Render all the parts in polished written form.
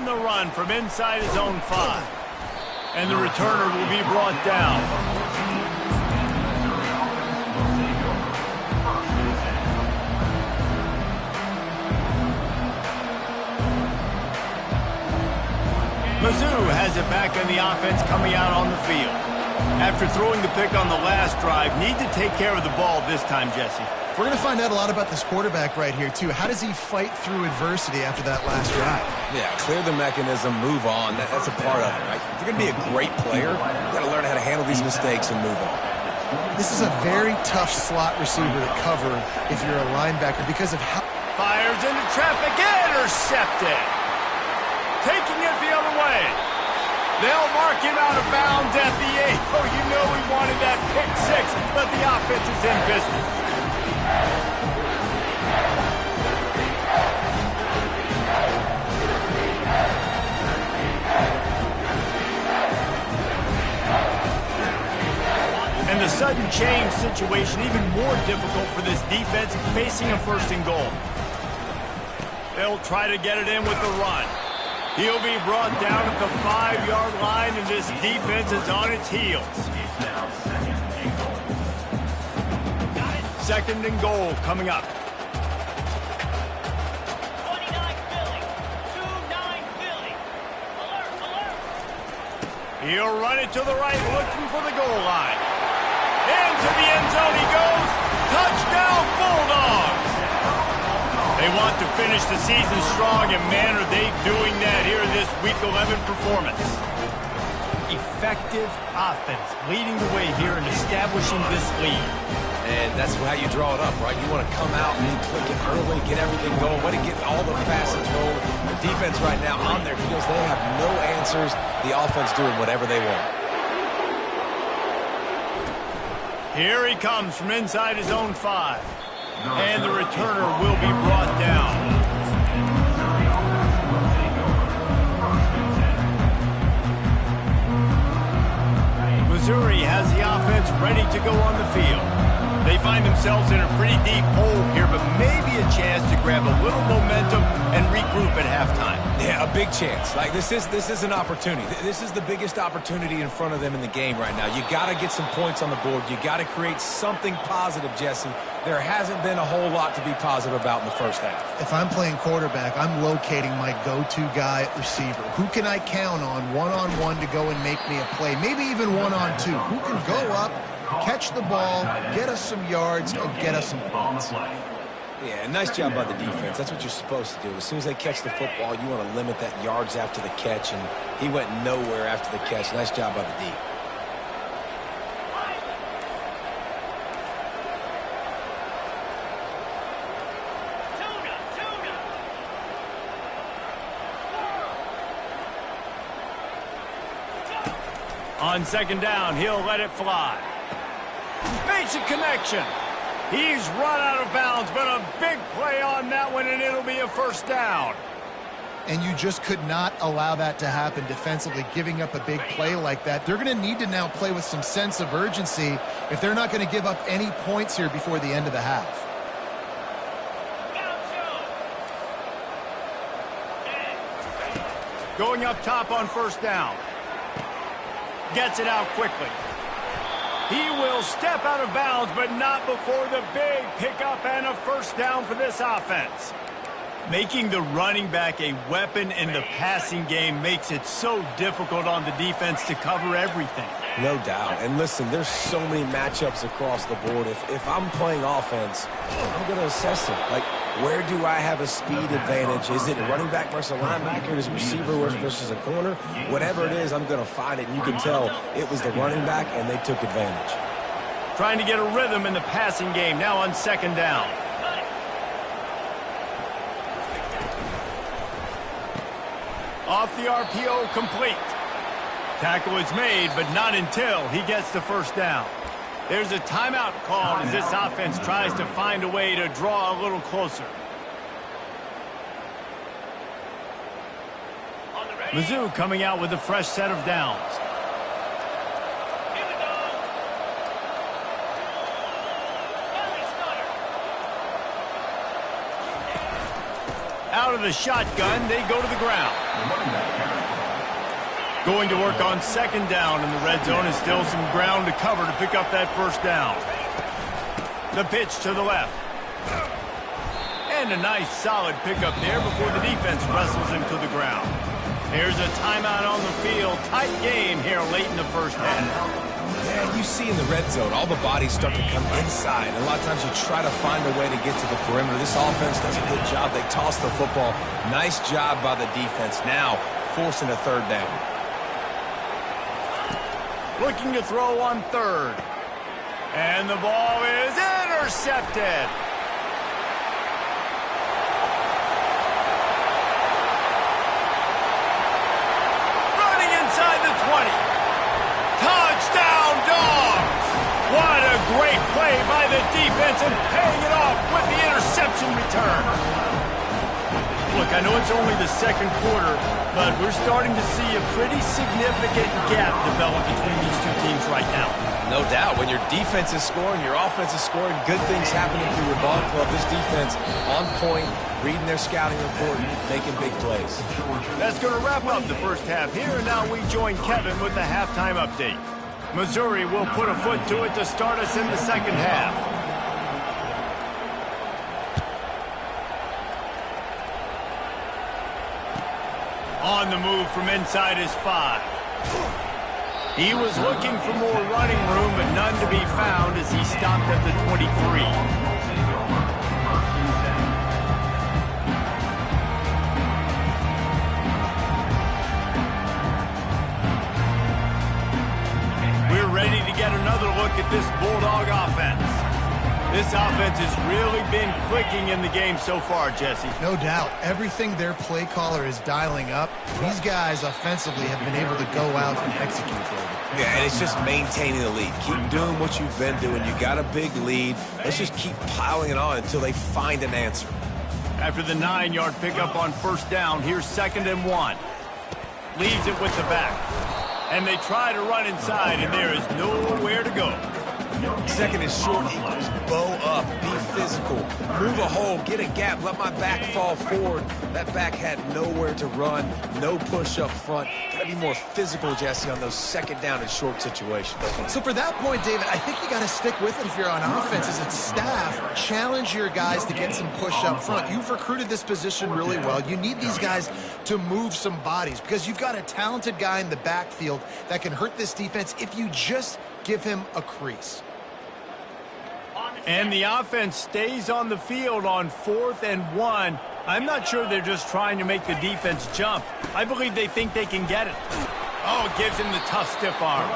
on the run from inside his own 5. And the returner will be brought down. Mizzou has it back on the offense coming out on the field. After throwing the pick on the last drive, need to take care of the ball this time, Jesse. We're going to find out a lot about this quarterback right here, too. How does he fight through adversity after that last drive? Yeah, clear the mechanism, move on. That's a part of it, right? If you're going to be a great player, you've got to learn how to handle these mistakes and move on. This is a very tough slot receiver to cover if you're a linebacker because of how... Fires into traffic, intercepted. Taking it the other way. They'll mark him out of bounds at the 8. Oh, you know we wanted that pick 6, but the offense is in business. And the sudden change situation even more difficult for this defense facing a 1st and goal. They'll try to get it in with the run. He'll be brought down at the 5-yard line, and this defense is on its heels. 2nd and goal coming up. 29 Philly. 29 Philly. Alert, alert. He'll run it to the right, looking for the goal line. Into the end zone he goes. Touchdown, Bulldogs. They want to finish the season strong, and man, are they doing that here in this Week 11 performance. Effective offense leading the way here in establishing this lead. And that's how you draw it up, right? You want to come out and click it early, get everything going, want to get all the facets rolling. The defense right now on their heels, they have no answers. The offense doing whatever they want. Here he comes from inside his own 5. And the returner will be brought down. Missouri has the offense ready to go on the field. They find themselves in a pretty deep hole here, but maybe a chance to grab a little momentum and regroup at halftime. Yeah, a big chance. Like this is an opportunity. This is the biggest opportunity in front of them in the game right now. You got to get some points on the board. You got to create something positive, Jesse. There hasn't been a whole lot to be positive about in the first half. If I'm playing quarterback, I'm locating my go-to guy at receiver. Who can I count on one-on-one to go and make me a play? Maybe even one-on-two. Who can go up, catch the ball, get us some yards, and get us some points? Yeah, nice job by the defense. That's what you're supposed to do. As soon as they catch the football, you want to limit that yards after the catch, and he went nowhere after the catch. Nice job by the D. On 2nd down, he'll let it fly. Makes a connection. He's run out of bounds, but a big play on that one, and it'll be a 1st down. And you just could not allow that to happen defensively, giving up a big play like that. They're going to need to now play with some sense of urgency if they're not going to give up any points here before the end of the half. Going up top on 1st down. Gets it out quickly. He will step out of bounds, but not before the big pickup and a 1st down for this offense. Making the running back a weapon in the passing game makes it so difficult on the defense to cover everything. No doubt. And listen, there's so many matchups across the board. If I'm playing offense, I'm going to assess it. Like, where do I have a speed advantage? Is it a running back versus a linebacker? Is it a receiver versus a corner? Whatever it is, I'm going to find it. And you can tell it was the running back, and they took advantage. Trying to get a rhythm in the passing game now on 2nd down. Off the RPO, complete. Tackle is made, but not until he gets the 1st down. There's a timeout called as this offense tries to find a way to draw a little closer. Mizzou coming out with a fresh set of downs. Out of the shotgun, they go to the ground. Going to work on second down in the red zone, and still some ground to cover to pick up that first down. The pitch to the left. And a nice solid pickup there before the defense wrestles him to the ground. There's a timeout on the field. Tight game here late in the first half. Yeah, you see in the red zone, all the bodies start to come inside. And a lot of times you try to find a way to get to the perimeter. This offense does a good job. They toss the football. Nice job by the defense. Now forcing a third down. Looking to throw on third. And the ball is intercepted. Running inside the 20. Touchdown, Dogs! What a great play by the defense and paying it off with the interception return. Look, I know it's only the second quarter, but we're starting to see a pretty significant gap develop between these two teams right now. No doubt. When your defense is scoring, your offense is scoring, good things happening through your ball club. This defense on point, reading their scouting report, making big plays. That's going to wrap up the first half here, and now we join Kevin with the halftime update. Missouri will put a foot to it to start us in the second half. On the move from inside his 5. He was looking for more running room, but none to be found as he stopped at the 23. We're ready to get another look at this Bulldog offense. This offense has really been clicking in the game so far, Jesse. No doubt. Everything their play caller is dialing up, these guys offensively have been able to go out and execute. Yeah, and it's just maintaining the lead. Keep doing what you've been doing. You got a big lead. Let's just keep piling it on until they find an answer. After the 9-yard pickup on first down, here's 2nd and 1. Leaves it with the back. And they try to run inside, and there is nowhere to go. Second is short equals bow up, be physical, move a hole, get a gap, let my back fall forward. That back had nowhere to run, no push up front. Gotta be more physical, Jesse, on those second down and short situations. So for that point, David, I think you got to stick with it if you're on offense as its staff. Challenge your guys to get some push up front. You've recruited this position really well. You need these guys to move some bodies because you've got a talented guy in the backfield that can hurt this defense if you just give him a crease. And the offense stays on the field on 4th and 1. I'm not sure they're just trying to make the defense jump. I believe they think they can get it. Oh, it gives him the tough stiff arm.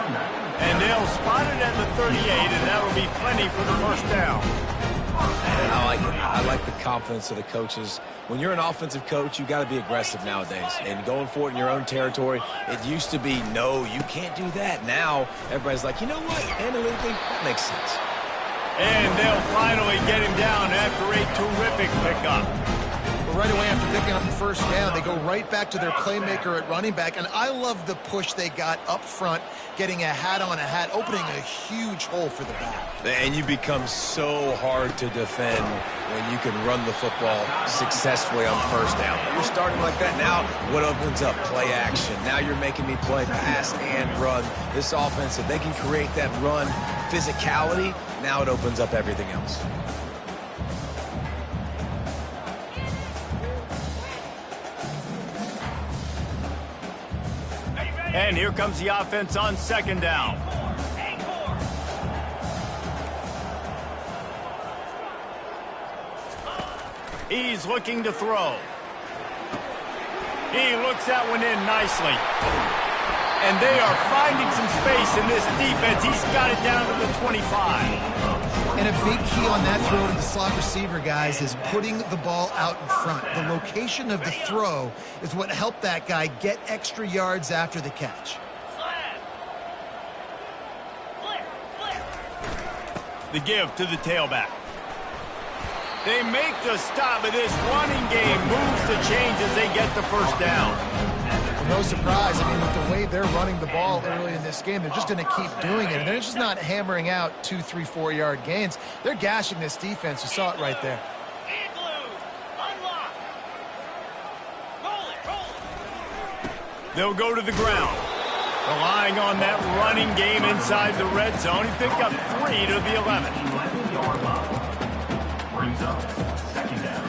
And they'll spot it at the 38, and that will be plenty for the first down. I like it. I like the confidence of the coaches. When you're an offensive coach, you got to be aggressive nowadays. And going for it in your own territory, it used to be, no, you can't do that. Now, everybody's like, you know what? Analytically, that makes sense. And they'll finally get him down after a terrific pickup. Well, right away after picking up the first down, they go right back to their playmaker at running back. And I love the push they got up front, getting a hat on a hat, opening a huge hole for the back. And you become so hard to defend when you can run the football successfully on first down. You're starting like that now. What opens up? Play action. Now you're making me play pass and run. This offense, if they can create that run physicality, now it opens up everything else. And here comes the offense on second down. He's looking to throw. He looks that one in nicely. And they are finding some space in this defense. He's got it down to the 25. And a big key on that throw to the slot receiver, guys, is putting the ball out in front. The location of the throw is what helped that guy get extra yards after the catch. The give to the tailback. They make the stop, but this running game moves the chains as they get the first down. No surprise. I mean, with the way they're running the ball early in this game, they're just going to keep doing it. And they're just not hammering out 2, 3, 4-yard gains. They're gashing this defense. You saw it right there. They'll go to the ground. Relying on that running game inside the red zone. He picked up 3 to the 11. Brings up second down.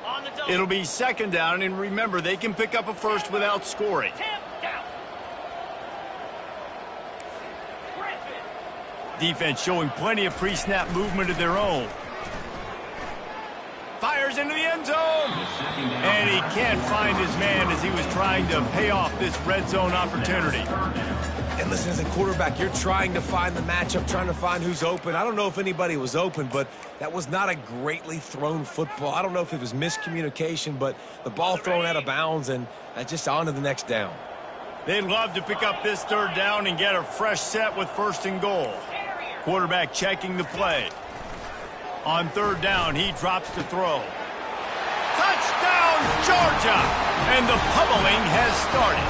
On the double. It'll be second down, and remember, they can pick up a first without scoring. Tip down. Griffin. Defense showing plenty of pre-snap movement of their own. Fires into the end zone. And he can't find his man as he was trying to pay off this red zone opportunity. And listen, as a quarterback, you're trying to find the matchup, trying to find who's open. I don't know if anybody was open, but that was not a greatly thrown football. I don't know if it was miscommunication, but the ball thrown out of bounds and just on to the next down. They'd love to pick up this third down and get a fresh set with first and goal. Quarterback checking the play. On third down, he drops to throw. Touchdown, Georgia! And the pummeling has started.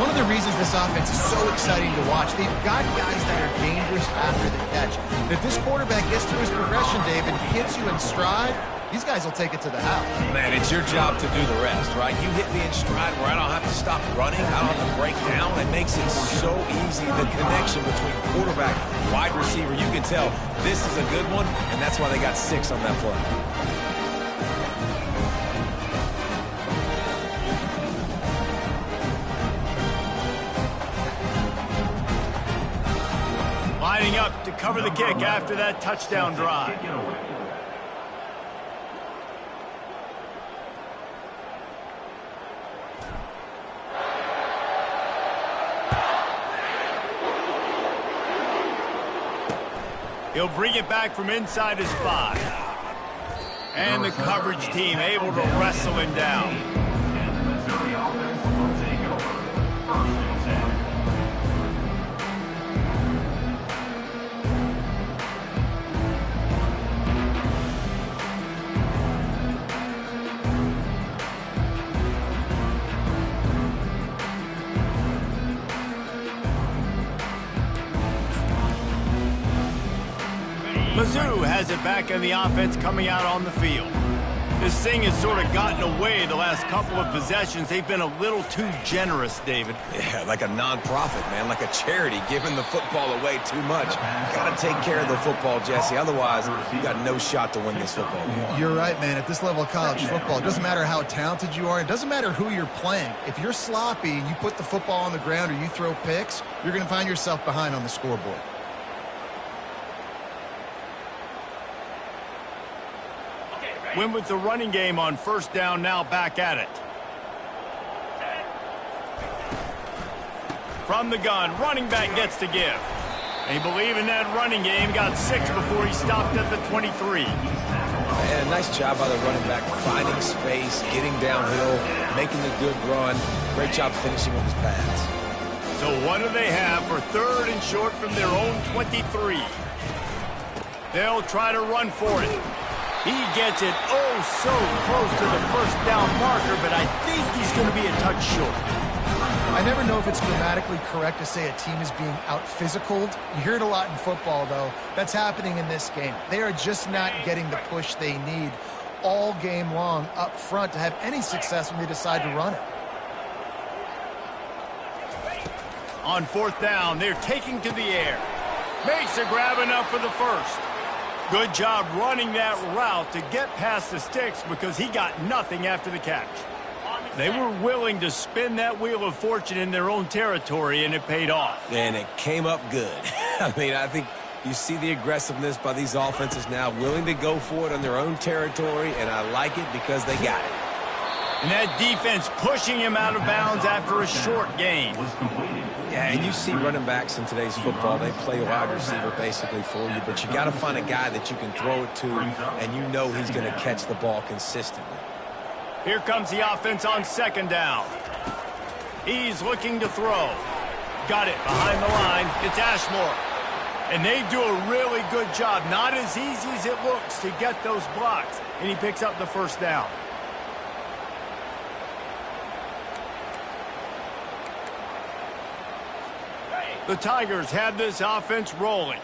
One of the reasons this offense is so exciting to watch, they've got guys that are dangerous after the catch. If this quarterback gets through his progression, David, hits you in stride, these guys will take it to the house. Man, it's your job to do the rest, right? You hit me in stride where I don't have to stop running. I don't have to break down. It makes it so easy. The connection between quarterback and wide receiver, you can tell this is a good one, and that's why they got 6 on that play. Lining up to cover the kick after that touchdown drive. He'll bring it back from inside his 5. And the coverage team able to wrestle him down. Missouri offense will take over. First and 10. Mizzou has it back in the offense coming out on the field. This thing has sort of gotten away the last couple of possessions. They've been a little too generous, David. Yeah, like a non-profit, man, like a charity, giving the football away too much. Got to take care of the football, Jesse. Otherwise, you got no shot to win this football game. You're right, man. At this level of college football, it doesn't matter how talented you are. It doesn't matter who you're playing. If you're sloppy and you put the football on the ground or you throw picks, you're going to find yourself behind on the scoreboard. Win with the running game on first down, now back at it. From the gun, running back gets to give. They believe in that running game, got 6 before he stopped at the 23. And a nice job by the running back, finding space, getting downhill, making a good run. Great job finishing with his pads. So what do they have for third and short from their own 23? They'll try to run for it. He gets it oh so close to the first down marker, but I think he's going to be a touch short. I never know if it's grammatically correct to say a team is being out-physicaled. You hear it a lot in football, though. That's happening in this game. They are just not getting the push they need all game long up front to have any success when they decide to run it. On fourth down, they're taking to the air. Makes a grab enough for the first. Good job running that route to get past the sticks because he got nothing after the catch. They were willing to spin that wheel of fortune in their own territory, and it paid off. And it came up good. I mean, I think you see the aggressiveness by these offenses now, willing to go for it on their own territory, and I like it because they got it. And that defense pushing him out of bounds after a short gain. Yeah, and you see running backs in today's football, they play wide receiver basically for you, but you got to find a guy that you can throw it to, and you know he's going to catch the ball consistently. Here comes the offense on second down. He's looking to throw. Got it behind the line. It's Ashmore. And they do a really good job. Not as easy as it looks to get those blocks. And he picks up the first down. The Tigers have this offense rolling.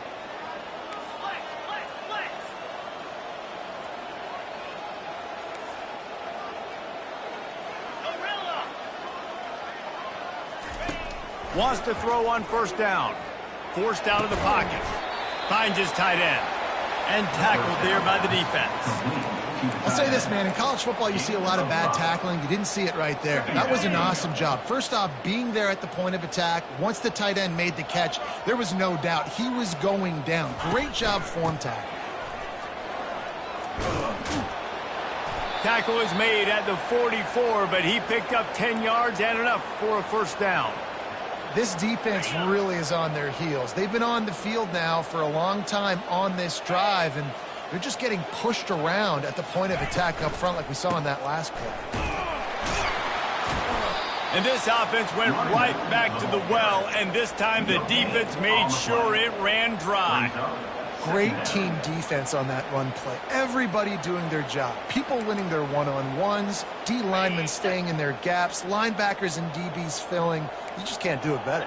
Wants to throw on first down. Forced out of the pocket. Finds his tight end. And tackled there by the defense. I'll say this, man. In college football, you see a lot of bad tackling. You didn't see it right there. That was an awesome job. First off, being there at the point of attack. Once the tight end made the catch, there was no doubt he was going down. Great job form tackle. Tackle is made at the 44, but he picked up 10 yards and enough for a first down. This defense really is on their heels. They've been on the field now for a long time on this drive, and they're just getting pushed around at the point of attack up front like we saw in that last play. And this offense went right back to the well, and this time the defense made sure it ran dry. Great team defense on that run play. Everybody doing their job. People winning their one-on-ones, D linemen staying in their gaps, linebackers and DBs filling. You just can't do it better.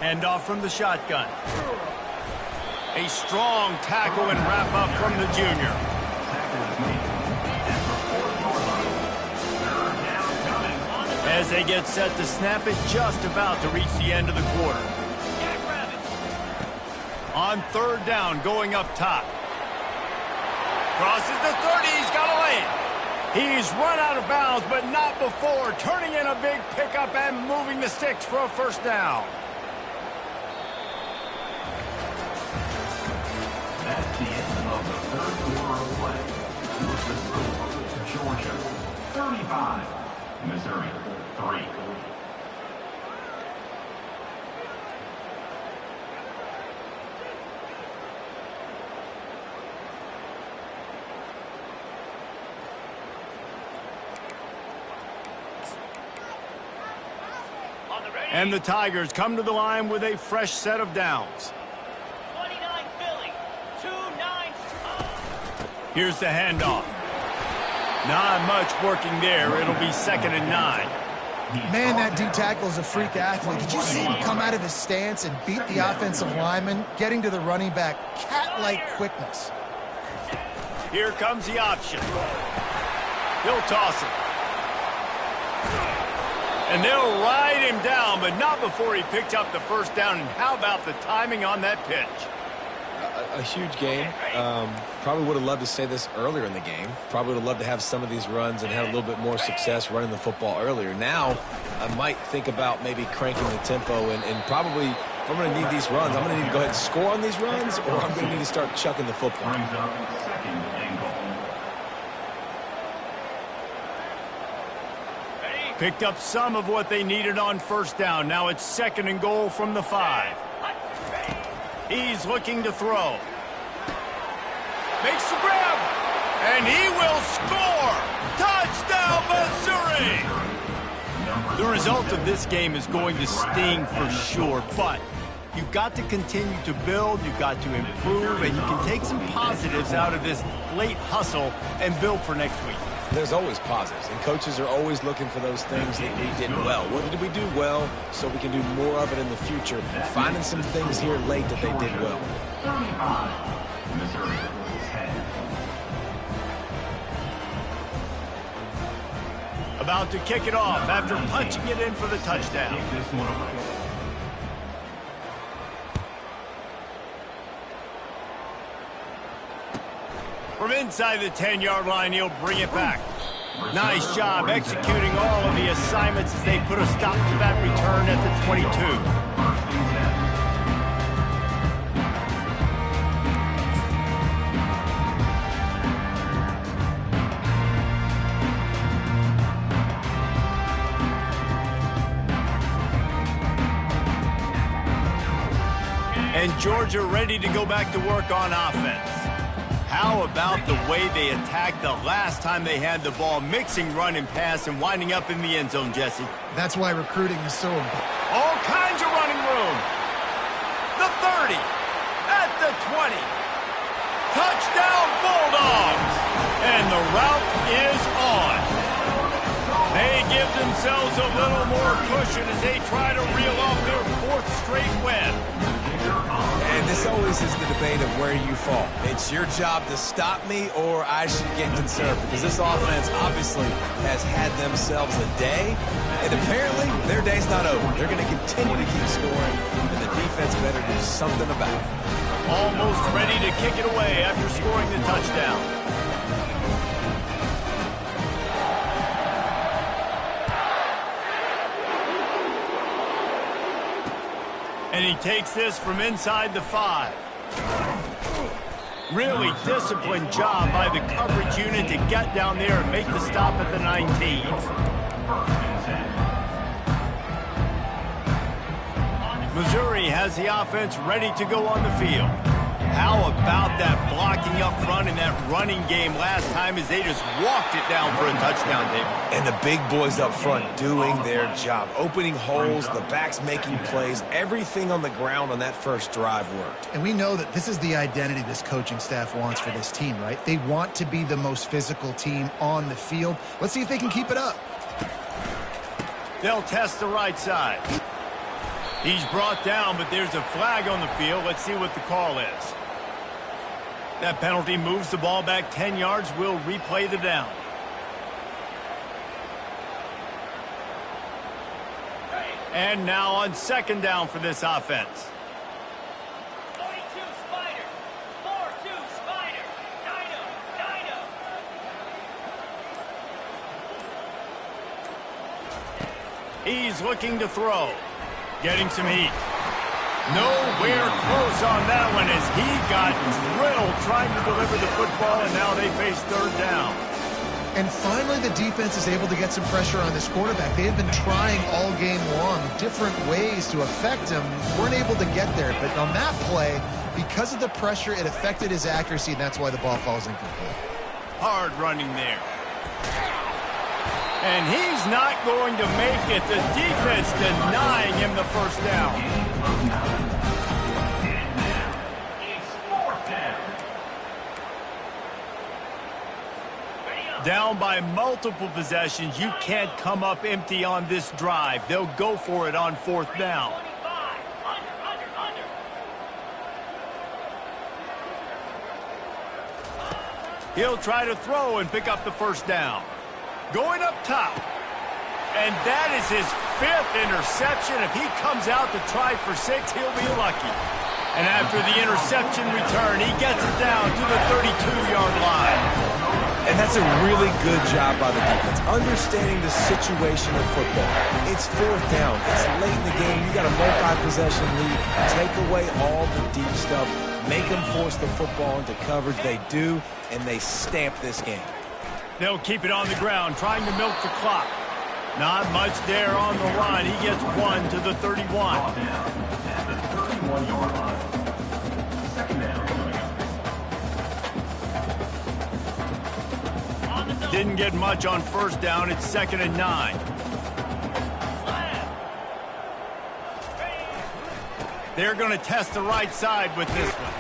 Handoff from the shotgun. A strong tackle and wrap up from the junior. As they get set to snap it, just about to reach the end of the quarter. On third down, going up top. Crosses the 30, he's got to lay it. He's run out of bounds, but not before turning in a big pickup and moving the sticks for a first down. That's the end of the third quarter of play. With the score, Georgia 35, Missouri 3. And the Tigers come to the line with a fresh set of downs. 29 Philly, 2-9. Here's the handoff. Not much working there. It'll be 2nd and 9. Man, that D tackle is a freak athlete. Did you see him come out of his stance and beat the offensive lineman, getting to the running back? Cat-like quickness. Here comes the option. He'll toss it. And they'll ride him down, but not before he picked up the first down. And how about the timing on that pitch? A huge game. Probably would have loved to say this earlier in the game. Probably would have loved to have some of these runs and have a little bit more success running the football earlier. Now, I might think about maybe cranking the tempo and probably, if I'm going to need these runs, I'm going to need to go ahead and score on these runs, or I'm going to need to start chucking the football. Brings up 2nd and goal. Picked up some of what they needed on first down. Now it's 2nd and goal from the 5. He's looking to throw. Makes the grab. And he will score. Touchdown, Missouri. The result of this game is going to sting for sure, but you've got to continue to build, you've got to improve, and you can take some positives out of this late hustle and build for next week. There's always positives, and coaches are always looking for those things that we did well. What did we do well so we can do more of it in the future? Finding some things here late that they did well. 35, Missouri 10. About to kick it off after punching it in for the touchdown. Take this one away. From inside the 10-yard line, he'll bring it back. Nice job executing all of the assignments as they put a stop to that return at the 22. 1st and 10. And Georgia ready to go back to work on offense. How about the way they attacked the last time they had the ball, mixing run and pass and winding up in the end zone, Jesse? That's why recruiting is so important. All kinds of running room. The 30, at the 20. Touchdown, Bulldogs. And the route is on. They give themselves a little more cushion as they try to reel off their 4th straight win. And this always is the debate of where you fall. It's your job to stop me or I should get concerned, because this offense obviously has had themselves a day, and apparently their day's not over. They're going to continue to keep scoring, and the defense better do something about it. Almost ready to kick it away after scoring the touchdown. And he takes this from inside the 5. Really disciplined job by the coverage unit to get down there and make the stop at the 19. Missouri has the offense ready to go on the field. How about that blocking up front in that running game last time as they just walked it down for a touchdown, David? And the big boys up front doing their job, opening holes, the backs making plays. Everything on the ground on that first drive worked. And we know that this is the identity this coaching staff wants for this team, right? They want to be the most physical team on the field. Let's see if they can keep it up. They'll test the right side. He's brought down, but there's a flag on the field. Let's see what the call is. That penalty moves the ball back 10 yards. We'll replay the down. And now on second down for this offense. 42 Spider. 4-2 Spider. Dino. He's looking to throw. Getting some heat. Nowhere close on that one as he got drilled trying to deliver the football, and now they face third down. And finally, the defense is able to get some pressure on this quarterback. They have been trying all game long different ways to affect him. Weren't able to get there, but on that play, because of the pressure, it affected his accuracy, and that's why the ball falls incomplete. Hard running there. And he's not going to make it. The defense denying him the first down. Down by multiple possessions. You can't come up empty on this drive. They'll go for it on fourth down. He'll try to throw and pick up the first down. Going up top. And that is his 5th interception. If he comes out to try for 6, he'll be lucky. And after the interception return, he gets it down to the 32-yard line. And that's a really good job by the defense, understanding the situation of football. It's fourth down. It's late in the game. You got a multi-possession lead. Take away all the deep stuff. Make them force the football into coverage. They do, and they stamp this game. They'll keep it on the ground, trying to milk the clock. Not much there on the line. He gets 1 to the 31. At the 31-yard line. Second down. Didn't get much on first down. It's 2nd and 9. They're going to test the right side with this one.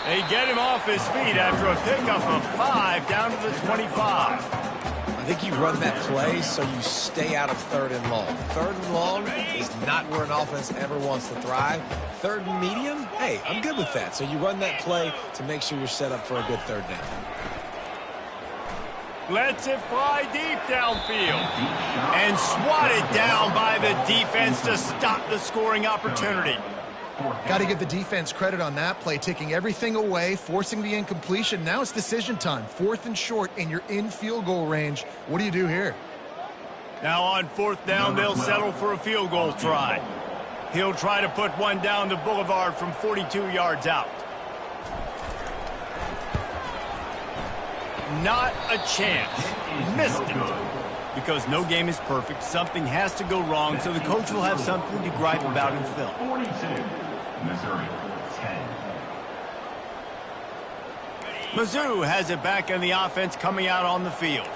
They get him off his feet after a pickup of 5 down to the 25. I think you run that play so you stay out of 3rd and long. 3rd and long is not where an offense ever wants to thrive. 3rd and medium, hey, I'm good with that. So you run that play to make sure you're set up for a good 3rd down. Lets it fly deep downfield. And swatted down by the defense to stop the scoring opportunity. Got to give the defense credit on that play, taking everything away, forcing the incompletion. Now it's decision time. 4th and short, and you're in field goal range. What do you do here? Now on 4th down, they'll settle for a field goal try. He'll try to put one down the boulevard from 42 yards out. Not a chance. Missed it. Because no game is perfect, something has to go wrong, so the coach will have something to gripe about in film. 42, Missouri, 10. Mizzou has it back in the offense coming out on the field.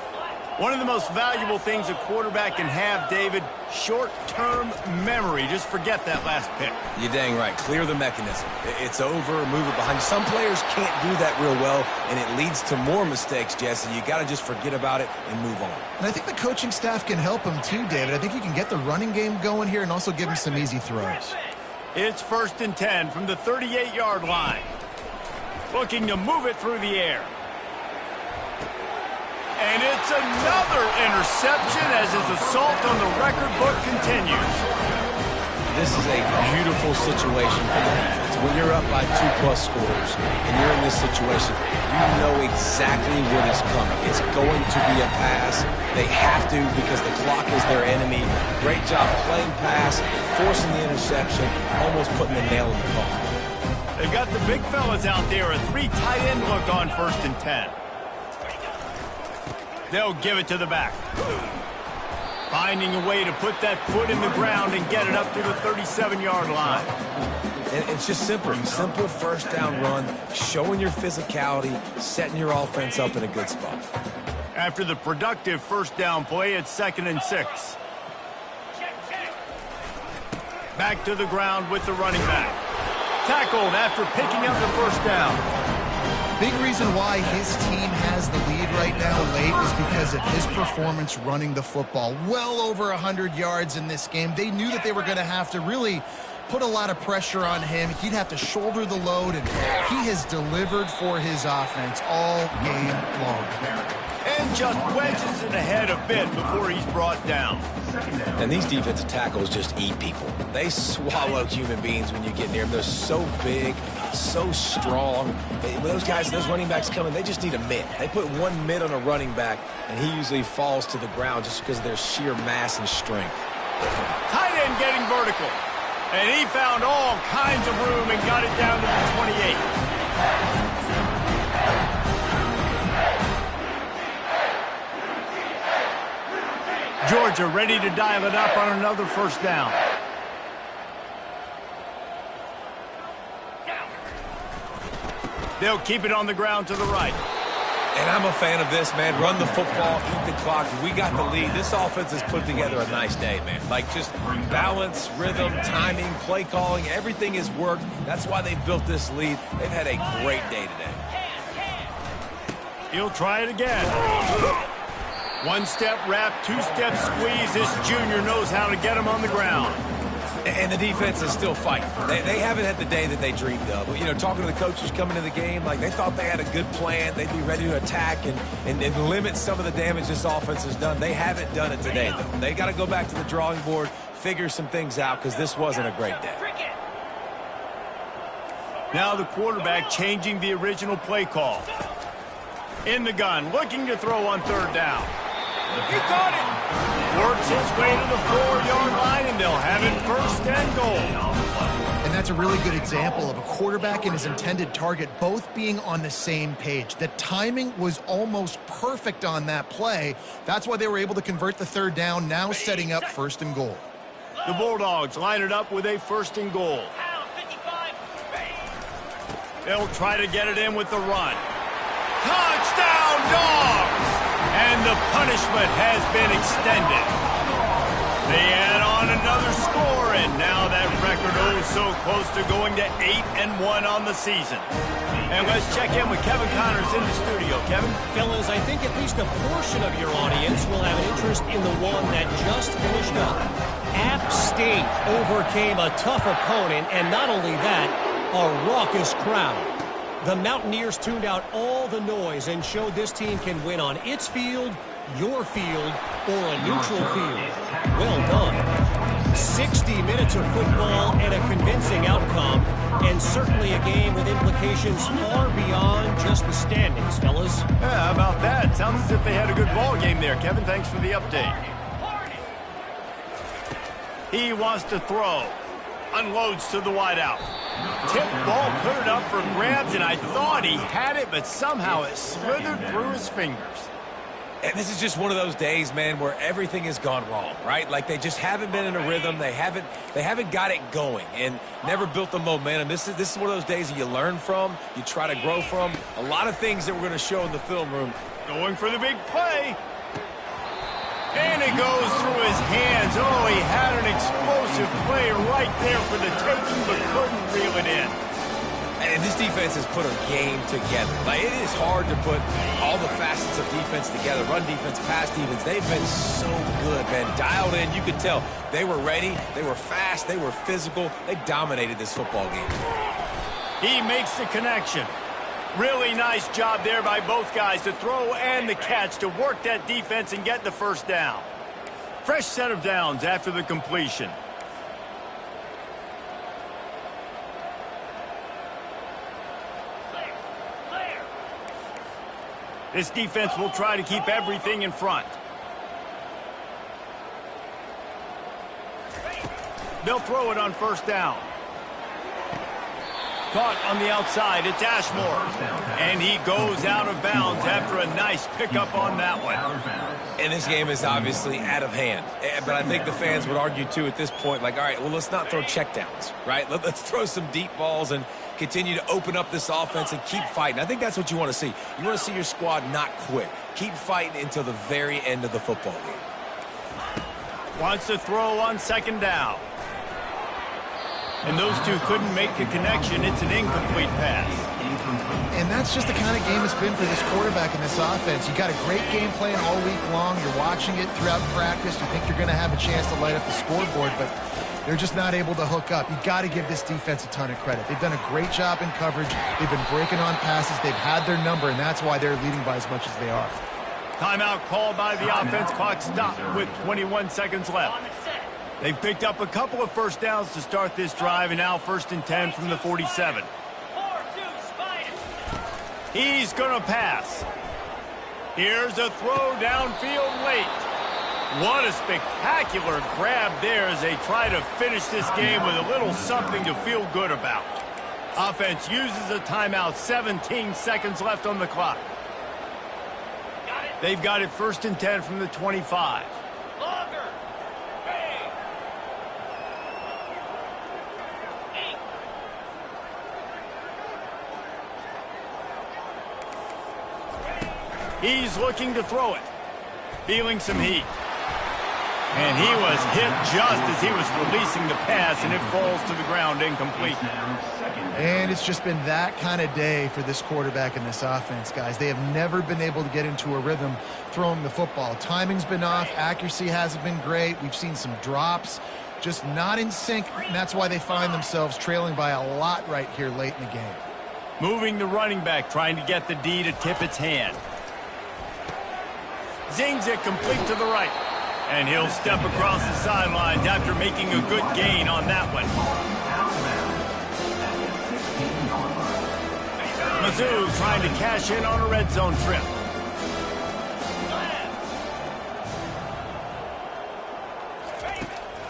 One of the most valuable things a quarterback can have, David, short-term memory. Just forget that last pick. You're dang right. Clear the mechanism. It's over, move it behind you. Some players can't do that real well, and it leads to more mistakes, Jesse. You got to just forget about it and move on. And I think the coaching staff can help him too, David. I think you can get the running game going here and also give him some easy throws. It's 1st and 10 from the 38-yard line. Looking to move it through the air. And it's another interception as his assault on the record book continues. This is a beautiful situation for the defense. When you're up by 2+ scores and you're in this situation, you know exactly what is coming. It's going to be a pass. They have to because the clock is their enemy. Great job playing pass, forcing the interception, almost putting the nail in the coffin. They've got the big fellas out there, a 3 tight end look on 1st and 10. They'll give it to the back. Finding a way to put that foot in the ground and get it up to the 37-yard line. And it's just simple. Simple 1st down run, showing your physicality, setting your offense up in a good spot. After the productive 1st down play, it's 2nd and 6. Back to the ground with the running back. Tackled after picking up the 1st down. Big reason why his team has the lead right now late is because of his performance running the football. Well over 100 yards in this game. They knew that they were going to have to really put a lot of pressure on him. He'd have to shoulder the load, and he has delivered for his offense all game long. And just wedges it ahead a bit before he's brought down. And these defensive tackles just eat people. They swallow human beings when you get near them. They're so big, so strong. When those guys, those running backs come in, they just need a mid. They put one mid on a running back, and he usually falls to the ground just because of their sheer mass and strength. Tight end getting vertical. And he found all kinds of room and got it down to the 28. Georgia ready to dial it up on another 1st down. They'll keep it on the ground to the right. And I'm a fan of this, man. Run the football, eat the clock. We got the lead. This offense has put together a nice day, man. Like just balance, rhythm, timing, play calling, everything has worked. That's why they built this lead. They've had a great day today. He'll try it again. 1-step wrap, 2-step squeeze. This junior knows how to get him on the ground. And the defense is still fighting. They haven't had the day that they dreamed of. You know, talking to the coaches coming into the game, like they thought they had a good plan. They'd be ready to attack and limit some of the damage this offense has done. They haven't done it today, though. They got to go back to the drawing board, figure some things out, because this wasn't a great day. Now the quarterback changing the original play call. In the gun, looking to throw on 3rd down. He caught it. Works his way to the 4-yard line, and they'll have it 1st and goal. And that's a really good example of a quarterback and his intended target both being on the same page. The timing was almost perfect on that play. That's why they were able to convert the 3rd down, now setting up 1st and goal. The Bulldogs line it up with a 1st and goal. They'll try to get it in with the run. Touchdown, Dogs! And the punishment has been extended. They add on another score, and now that record so close to going to 8-1 on the season. And let's check in with Kevin Connors in the studio. Kevin? Fellas, I think at least a portion of your audience will have an interest in the one that just finished up. App State overcame a tough opponent, and not only that, a raucous crowd. The Mountaineers tuned out all the noise and showed this team can win on its field, your field, or a neutral field. Well done. 60 minutes of football and a convincing outcome, and certainly a game with implications far beyond just the standings, fellas. Yeah, how about that? Sounds as if they had a good ball game there. Kevin, thanks for the update. He wants to throw. Unloads to the wideout. Tip ball, put it up for grabs, and I thought he had it, but somehow it slithered through his fingers. And this is just one of those days, man, where everything has gone wrong, right? Like they just haven't been in a rhythm. They haven't got it going and never built the momentum. This is one of those days that you learn from, you try to grow from. A lot of things that we're going to show in the film room. Going for the big play. And it goes through his hands. Oh, he had an explosive play right there for the taking, but couldn't reel it in. And this defense has put a game together. Like, it is hard to put all the facets of defense together. Run defense, pass defense. They've been so good, man. Dialed in. You could tell they were ready. They were fast. They were physical. They dominated this football game. He makes the connection. Really nice job there by both guys, the throw and the catch, to work that defense and get the first down. Fresh set of downs after the completion. This defense will try to keep everything in front. They'll throw it on first down. Caught on the outside. It's Ashmore. And he goes out of bounds after a nice pickup on that one. And this game is obviously out of hand. But I think the fans would argue, too, at this point, like, all right, well, let's not throw checkdowns, right? Let's throw some deep balls and continue to open up this offense and keep fighting. I think that's what you want to see. You want to see your squad not quit. Keep fighting until the very end of the football game. Wants to throw on second down. And those two couldn't make a connection. It's an incomplete pass. And that's just the kind of game it's been for this quarterback in this offense. You got a great game plan all week long. You're watching it throughout practice. You think you're going to have a chance to light up the scoreboard, but they're just not able to hook up. You got to give this defense a ton of credit. They've done a great job in coverage. They've been breaking on passes. They've had their number, and that's why they're leading by as much as they are. Timeout called by the offense. Clock stopped with 21 seconds left. They've picked up a couple of first downs to start this drive, and now 1st and 10 from the 47. He's going to pass. Here's a throw downfield late. What a spectacular grab there as they try to finish this game with a little something to feel good about. Offense uses a timeout. 17 seconds left on the clock. They've got it 1st and 10 from the 25. He's looking to throw it. Feeling some heat. And he was hit just as he was releasing the pass, and it falls to the ground incomplete. And it's just been that kind of day for this quarterback in this offense, guys. They have never been able to get into a rhythm throwing the football. Timing's been off. Accuracy hasn't been great. We've seen some drops. Just not in sync, and that's why they find themselves trailing by a lot right here late in the game. Moving the running back, trying to get the D to tip its hand. Zings it complete to the right. And he'll step across the sidelines after making a good gain on that one. Mizzou trying to cash in on a red zone trip.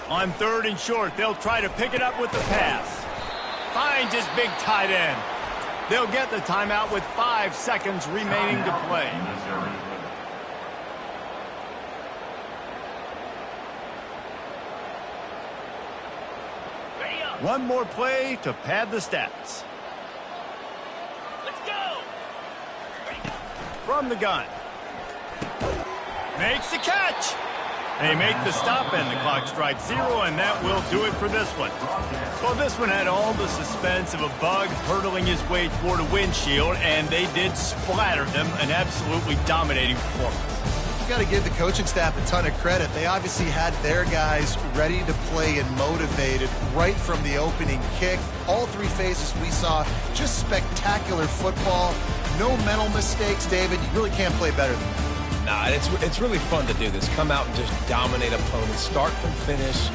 On 3rd and short, they'll try to pick it up with the pass. Finds his big tight end. They'll get the timeout with 5 seconds remaining to play. One more play to pad the stats. Let's go. From the gun. Makes the catch. They make the stop, and the clock strikes 0, and that will do it for this one. Well, this one had all the suspense of a bug hurtling his way toward a windshield, and they did splatter them. An absolutely dominating performance. Got to give the coaching staff a ton of credit. They obviously had their guys ready to play and motivated right from the opening kick. All 3 phases we saw, just spectacular football. No mental mistakes, David. You really can't play better than that. Nah, it's really fun to do this. Come out and just dominate opponents, start from finish.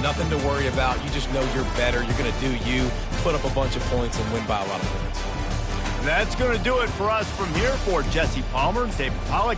Nothing to worry about. You just know you're better. You're going to do you, put up a bunch of points, and win by a lot of points. That's going to do it for us from here. For Jesse Palmer, David Pollack.